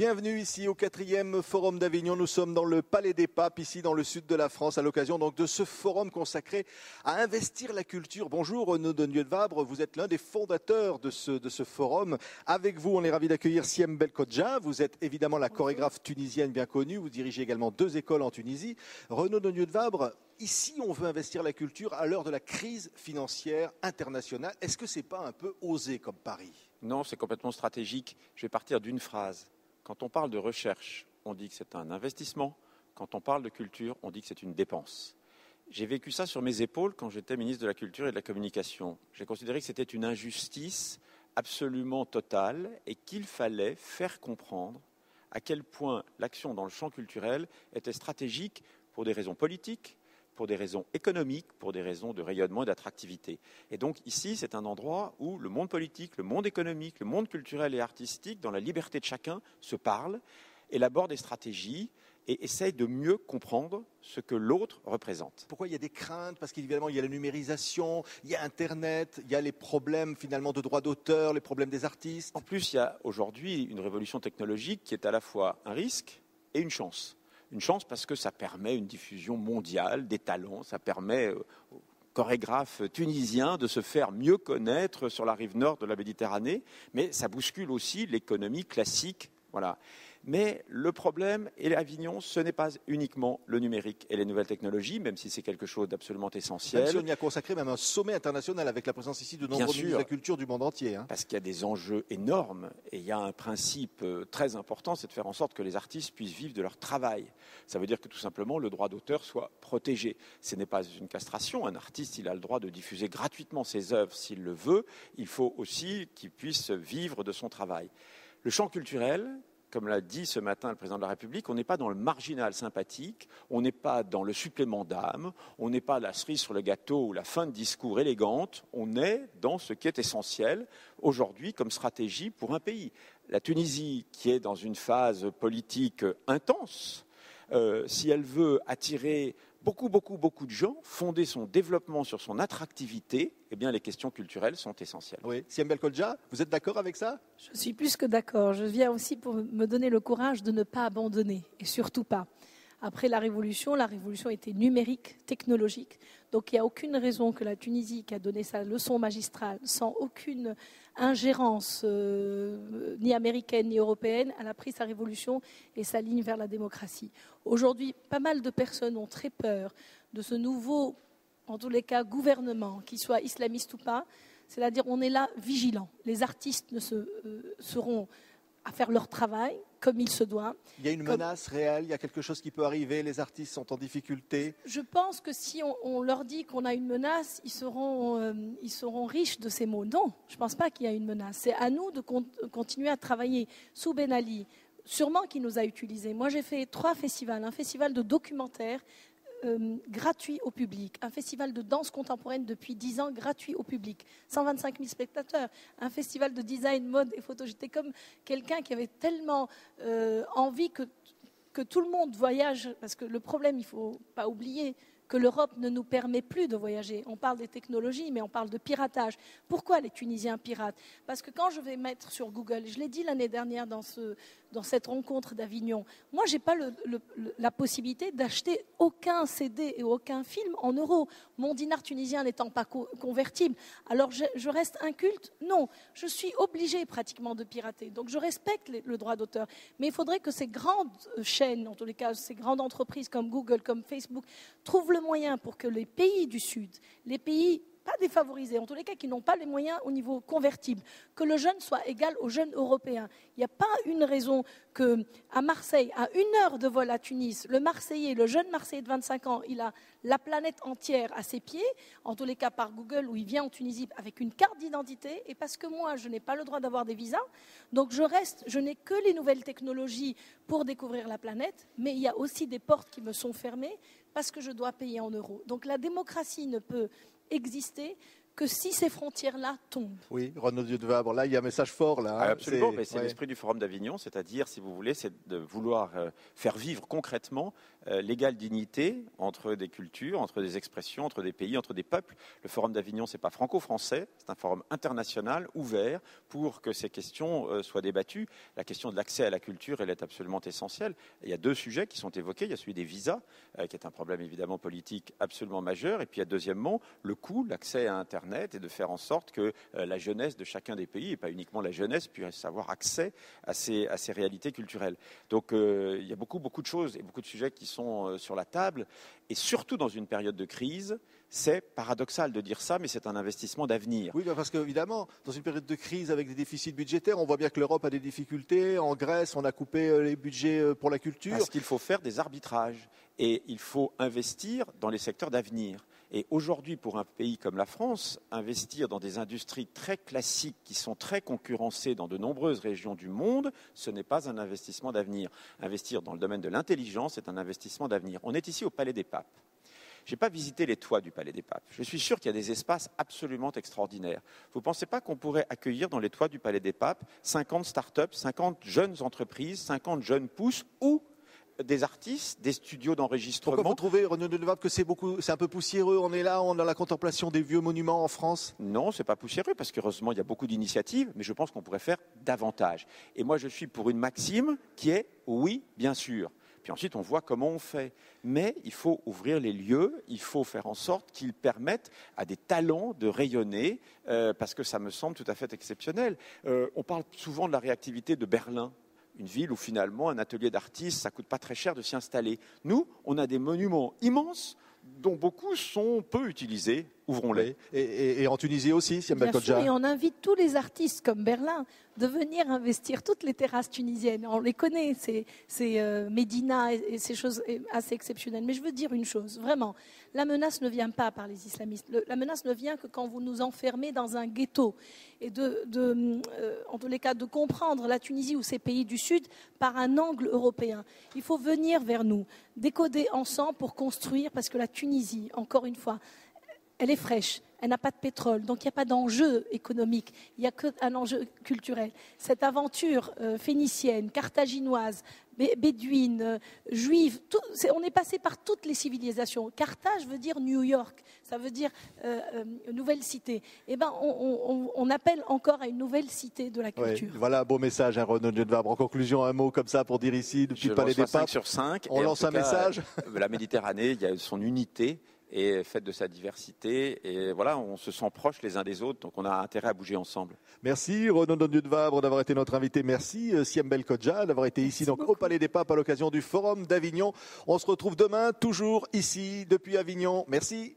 Bienvenue ici au 4e Forum d'Avignon. Nous sommes dans le Palais des Papes, ici dans le sud de la France, à l'occasion donc de ce forum consacré à investir la culture. Bonjour Renaud de Nieuwevabre, vous êtes l'un des fondateurs de ce forum. Avec vous, on est ravis d'accueillir Siem Belkodja. Vous êtes évidemment la chorégraphe tunisienne bien connue. Vous dirigez également 2 écoles en Tunisie. Renaud de Nieuwevabre, ici on veut investir la culture à l'heure de la crise financière internationale. Est-ce que c'est pas un peu osé comme pari ? Non, c'est complètement stratégique. Je vais partir d'une phrase. Quand on parle de recherche, on dit que c'est un investissement. Quand on parle de culture, on dit que c'est une dépense. J'ai vécu ça sur mes épaules quand j'étais ministre de la Culture et de la Communication. J'ai considéré que c'était une injustice absolument totale et qu'il fallait faire comprendre à quel point l'action dans le champ culturel était stratégique pour des raisons politiques, pour des raisons économiques, pour des raisons de rayonnement et d'attractivité. Et donc ici, c'est un endroit où le monde politique, le monde économique, le monde culturel et artistique, dans la liberté de chacun, se parlent, élaborent des stratégies et essayent de mieux comprendre ce que l'autre représente. Pourquoi il y a des craintes ? Parce qu'évidemment, il y a la numérisation, il y a Internet, il y a les problèmes finalement de droits d'auteur, les problèmes des artistes. En plus, il y a aujourd'hui une révolution technologique qui est à la fois un risque et une chance. Une chance parce que ça permet une diffusion mondiale des talents, ça permet aux chorégraphes tunisiens de se faire mieux connaître sur la rive nord de la Méditerranée, mais ça bouscule aussi l'économie classique. Voilà. Mais le problème, et Avignon, ce n'est pas uniquement le numérique et les nouvelles technologies, même si c'est quelque chose d'absolument essentiel. Même si on y a consacré même un sommet international avec la présence ici de nombreux ministres de la culture du monde entier. Parce qu'il y a des enjeux énormes et il y a un principe très important, c'est de faire en sorte que les artistes puissent vivre de leur travail. Ça veut dire que tout simplement le droit d'auteur soit protégé. Ce n'est pas une castration. Un artiste, il a le droit de diffuser gratuitement ses œuvres s'il le veut. Il faut aussi qu'il puisse vivre de son travail. Le champ culturel, comme l'a dit ce matin le président de la République, on n'est pas dans le marginal sympathique, on n'est pas dans le supplément d'âme, on n'est pas la cerise sur le gâteau ou la fin de discours élégante, on est dans ce qui est essentiel aujourd'hui comme stratégie pour un pays. La Tunisie, qui est dans une phase politique intense, si elle veut attirer beaucoup de gens, fonder son développement sur son attractivité, eh bien les questions culturelles sont essentielles. Oui. Siem Belkodja, vous êtes d'accord avec ça ? Je suis plus que d'accord. Je viens aussi pour me donner le courage de ne pas abandonner, et surtout pas. Après la révolution était numérique, technologique. Donc il n'y a aucune raison que la Tunisie, qui a donné sa leçon magistrale, sans aucune ingérence ni américaine ni européenne, elle a pris sa révolution et sa ligne vers la démocratie. Aujourd'hui, pas mal de personnes ont très peur de ce nouveau, en tous les cas, gouvernement, qu'il soit islamiste ou pas. C'est-à-dire on est là vigilant. Les artistes seront à faire leur travail comme il se doit. Il y a une menace réelle, il y a quelque chose qui peut arriver, les artistes sont en difficulté. Je pense que si on leur dit qu'on a une menace, ils seront riches de ces mots. Non, je ne pense pas qu'il y a une menace. C'est à nous de continuer à travailler. Sous Ben Ali, sûrement qu'il nous a utilisés. Moi, j'ai fait 3 festivals. Un festival de documentaires gratuit au public. Un festival de danse contemporaine depuis 10 ans, gratuit au public. 125 000 spectateurs. Un festival de design, mode et photo. J'étais comme quelqu'un qui avait tellement envie que tout le monde voyage. Parce que le problème, il ne faut pas oublier que l'Europe ne nous permet plus de voyager. On parle des technologies, mais on parle de piratage. Pourquoi les Tunisiens piratent ? Parce que quand je vais mettre sur Google, je l'ai dit l'année dernière dans cette rencontre d'Avignon, moi, je n'ai pas la possibilité d'acheter aucun CD et aucun film en euros. Mon dinar tunisien n'étant pas convertible. Alors, je reste inculte ? Non. Je suis obligée pratiquement de pirater. Donc, je respecte le droit d'auteur. Mais il faudrait que ces grandes chaînes, en tous les cas, ces grandes entreprises comme Google, comme Facebook, trouvent le moyen pour que les pays du Sud, les pays pas défavorisés, en tous les cas qui n'ont pas les moyens au niveau convertible, que le jeune soit égal aux jeunes européens. Il n'y a pas une raison qu'à Marseille, à 1 heure de vol à Tunis, le Marseillais, le jeune Marseillais de 25 ans, il a la planète entière à ses pieds, en tous les cas par Google, où il vient en Tunisie avec une carte d'identité, et parce que moi, je n'ai pas le droit d'avoir des visas, donc je n'ai que les nouvelles technologies pour découvrir la planète, mais il y a aussi des portes qui me sont fermées parce que je dois payer en euros. Donc la démocratie ne peut exister que si ces frontières-là tombent. Oui, Renaud Dieu de Vabre, là il y a un message fort. Là, hein. Absolument, mais c'est l'esprit du Forum d'Avignon, c'est-à-dire, si vous voulez, c'est de vouloir faire vivre concrètement l'égale dignité entre des cultures, entre des expressions, entre des pays, entre des peuples. Le Forum d'Avignon, ce n'est pas franco-français, c'est un forum international, ouvert, pour que ces questions soient débattues. La question de l'accès à la culture, elle est absolument essentielle. Il y a 2 sujets qui sont évoqués. Il y a celui des visas, qui est un problème évidemment politique absolument majeur. Et puis il y a deuxièmement le coût, l'accès à Internet, et de faire en sorte que la jeunesse de chacun des pays, et pas uniquement la jeunesse, puisse avoir accès à ces réalités culturelles. Donc il y a beaucoup de choses et beaucoup de sujets qui sont sur la table. Et surtout dans une période de crise, c'est paradoxal de dire ça, mais c'est un investissement d'avenir. Oui, parce qu'évidemment, dans une période de crise avec des déficits budgétaires, on voit bien que l'Europe a des difficultés. En Grèce, on a coupé les budgets pour la culture. Parce qu'il faut faire des arbitrages et il faut investir dans les secteurs d'avenir. Et aujourd'hui, pour un pays comme la France, investir dans des industries très classiques qui sont très concurrencées dans de nombreuses régions du monde, ce n'est pas un investissement d'avenir. Investir dans le domaine de l'intelligence est un investissement d'avenir. On est ici au Palais des Papes. Je n'ai pas visité les toits du Palais des Papes. Je suis sûr qu'il y a des espaces absolument extraordinaires. Vous ne pensez pas qu'on pourrait accueillir dans les toits du Palais des Papes 50 start-up, 50 jeunes entreprises, 50 jeunes pousses ou des artistes, des studios d'enregistrement. Pourquoi vous trouvez, Renaud de Vabre, que c'est un peu poussiéreux? On est là, on a la contemplation des vieux monuments en France. Non, ce n'est pas poussiéreux, parce qu'heureusement, il y a beaucoup d'initiatives, mais je pense qu'on pourrait faire davantage. Et moi, je suis pour une maxime qui est « oui, bien sûr ». Puis ensuite, on voit comment on fait. Mais il faut ouvrir les lieux, il faut faire en sorte qu'ils permettent à des talents de rayonner, parce que ça me semble tout à fait exceptionnel. On parle souvent de la réactivité de Berlin. Une ville où finalement un atelier d'artistes, ça ne coûte pas très cher de s'y installer. Nous, on a des monuments immenses dont beaucoup sont peu utilisés. Ouvrons-les. Et en Tunisie aussi, Siam Belkhodja. Et on invite tous les artistes comme Berlin de venir investir toutes les terrasses tunisiennes. On les connaît, c'est Médina et ces choses assez exceptionnelles. Mais je veux dire une chose, vraiment, la menace ne vient pas par les islamistes. La menace ne vient que quand vous nous enfermez dans un ghetto. Et en tous les cas, de comprendre la Tunisie ou ces pays du Sud par un angle européen. Il faut venir vers nous, décoder ensemble pour construire, parce que la Tunisie, encore une fois, elle est fraîche, elle n'a pas de pétrole, donc il n'y a pas d'enjeu économique, il n'y a qu'un enjeu culturel. Cette aventure phénicienne, carthaginoise, bédouine, juive, on est passé par toutes les civilisations. Carthage veut dire New York, ça veut dire nouvelle cité. Eh ben, on appelle encore à une nouvelle cité de la culture. Ouais, voilà un beau message, hein, Renaud de Vabre. En conclusion, un mot comme ça pour dire ici, depuis le Palais des Papes. 5 sur 5. On lance un message. La Méditerranée, il y a son unité et faite de sa diversité. Et voilà, on se sent proches les uns des autres, donc on a intérêt à bouger ensemble. Merci Renaud de Vabre d'avoir été notre invité. Merci Siam Belkhodja d'avoir été ici donc, au Palais des Papes à l'occasion du Forum d'Avignon. On se retrouve demain, toujours ici, depuis Avignon. Merci.